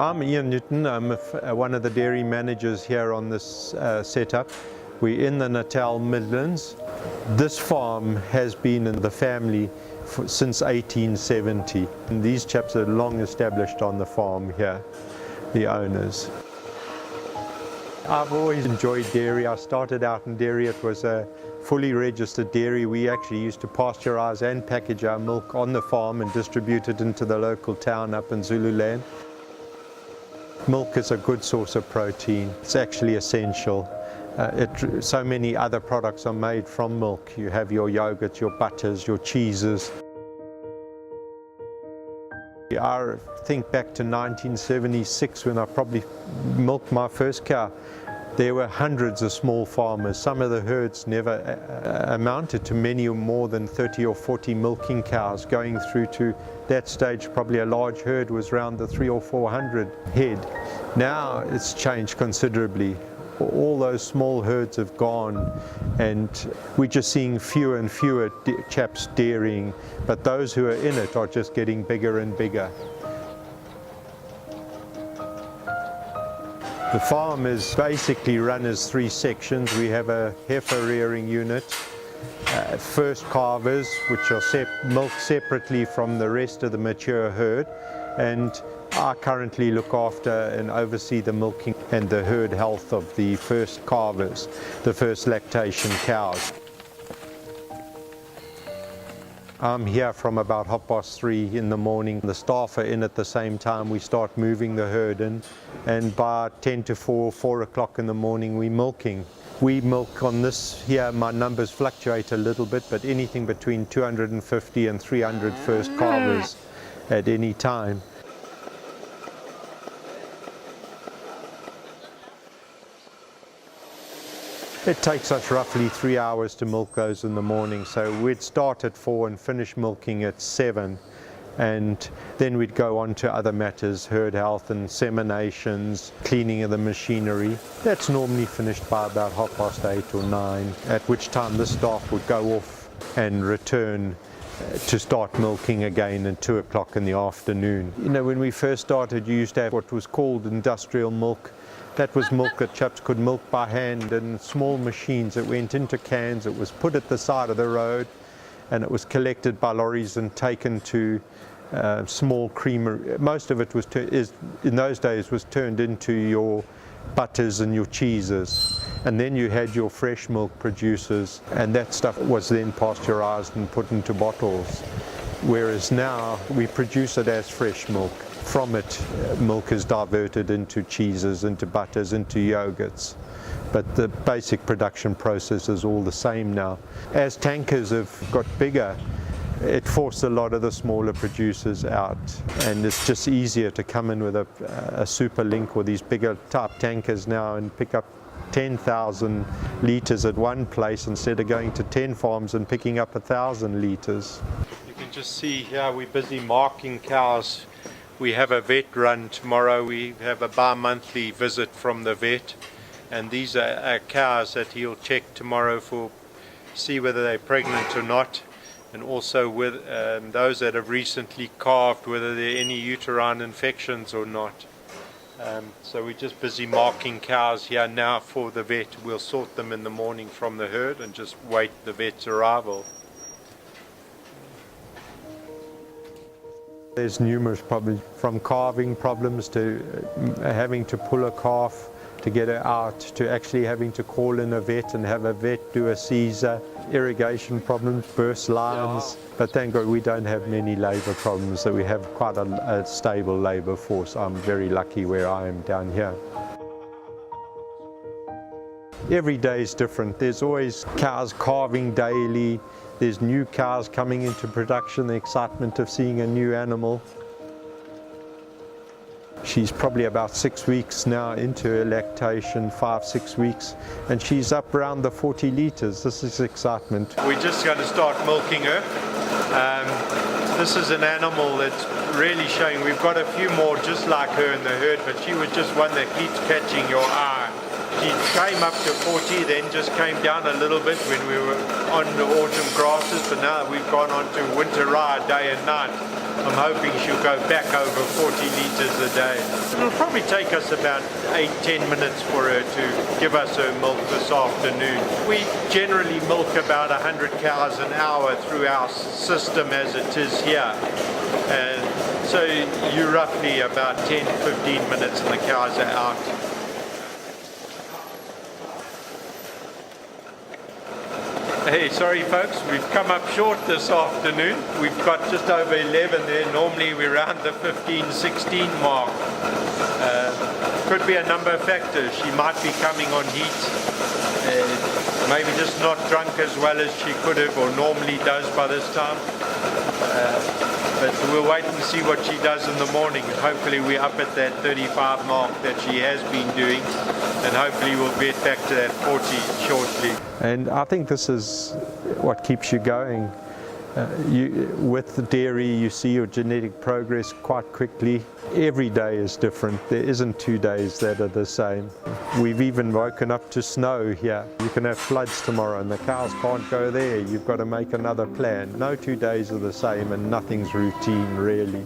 I'm Ian Newton. I'm one of the dairy managers here on this setup. We're in the Natal Midlands. This farm has been in the family since 1870. And these chaps are long established on the farm here, the owners. I've always enjoyed dairy. I started out in dairy. It was a fully registered dairy. We actually used to pasteurize and package our milk on the farm and distribute it into the local town up in Zululand. Milk is a good source of protein. It's actually essential. So many other products are made from milk. You have your yogurts, your butters, your cheeses. I think back to 1976 when I probably milked my first cow. There were hundreds of small farmers. Some of the herds never amounted to many or more than 30 or 40 milking cows, going through to that stage probably a large herd was around the 300 or 400 head. Now it's changed considerably. All those small herds have gone and we're just seeing fewer and fewer chaps dairying, but those who are in it are just getting bigger and bigger. The farm is basically run as three sections. We have a heifer rearing unit, first calvers, which are milked separately from the rest of the mature herd, and I currently look after and oversee the milking and the herd health of the first calvers, the first lactation cows. I'm here from about 3:30 in the morning. The staff are in at the same time. We start moving the herd in, and by 10 to 4 o'clock in the morning we're milking. We milk on this here, my numbers fluctuate a little bit, but anything between 250 and 300 first calvers at any time. It takes us roughly 3 hours to milk those in the morning, so we'd start at 4 and finish milking at 7, and then we'd go on to other matters, herd health, inseminations, cleaning of the machinery. That's normally finished by about 8:30 or 9, at which time the staff would go off and return to start milking again at 2 o'clock in the afternoon. You know, when we first started, you used to have what was called industrial milk. That was milk that chaps could milk by hand in small machines. It went into cans, it was put at the side of the road, and it was collected by lorries and taken to small creamery. Most of it was in those days was turned into your butters and your cheeses, and then you had your fresh milk producers, and that stuff was then pasteurized and put into bottles. Whereas now we produce it as fresh milk. From it, milk is diverted into cheeses, into butters, into yogurts. But the basic production process is all the same now. As tankers have got bigger, it forced a lot of the smaller producers out, and it's just easier to come in with a super link or these bigger type tankers now and pick up 10,000 litres at one place instead of going to 10 farms and picking up 1,000 litres. You can just see here we're busy marking cows. We have a vet run tomorrow. We have a bi-monthly visit from the vet, and these are cows that he'll check tomorrow for see whether they're pregnant or not, and also with those that have recently calved, whether there are any uterine infections or not. So we're just busy marking cows here now for the vet. We'll sort them in the morning from the herd and just wait the vet's arrival. There's numerous problems, from calving problems to having to pull a calf to get it out, to actually having to call in a vet and have a vet do a Caesar, irrigation problems, burst lines. But thank God we don't have many labour problems, so we have quite a stable labour force. I'm very lucky where I am down here. Every day is different. There's always cows calving daily. There's new cows coming into production, the excitement of seeing a new animal. She's probably about 6 weeks now into her lactation, 5-6 weeks, and she's up around the 40 litres. This is excitement. We're just going to start milking her. This is an animal that's really showing. We've got a few more just like her in the herd, but she was just one that keeps catching your eye. She came up to 40, then just came down a little bit when we were on the autumn grasses, but now that we've gone on to winter rye day and night, I'm hoping she'll go back over 40 litres a day. It'll probably take us about 8-10 minutes for her to give us her milk this afternoon. We generally milk about 100 cows an hour through our system as it is here. And so you're roughly about 10-15 minutes and the cows are out. Hey, sorry folks, we've come up short this afternoon. We've got just over 11 there. Normally we're around the 15-16 mark. Could be a number of factors. She might be coming on heat, maybe just not drunk as well as she could have or normally does by this time. But we'll wait and see what she does in the morning. Hopefully we're up at that 35 mark that she has been doing, and hopefully we'll get back to that 40 shortly. And I think this is what keeps you going. With the dairy, you see your genetic progress quite quickly. Every day is different. There isn't 2 days that are the same. We've even woken up to snow here. You can have floods tomorrow and the cows can't go there. You've got to make another plan. No 2 days are the same and nothing's routine really.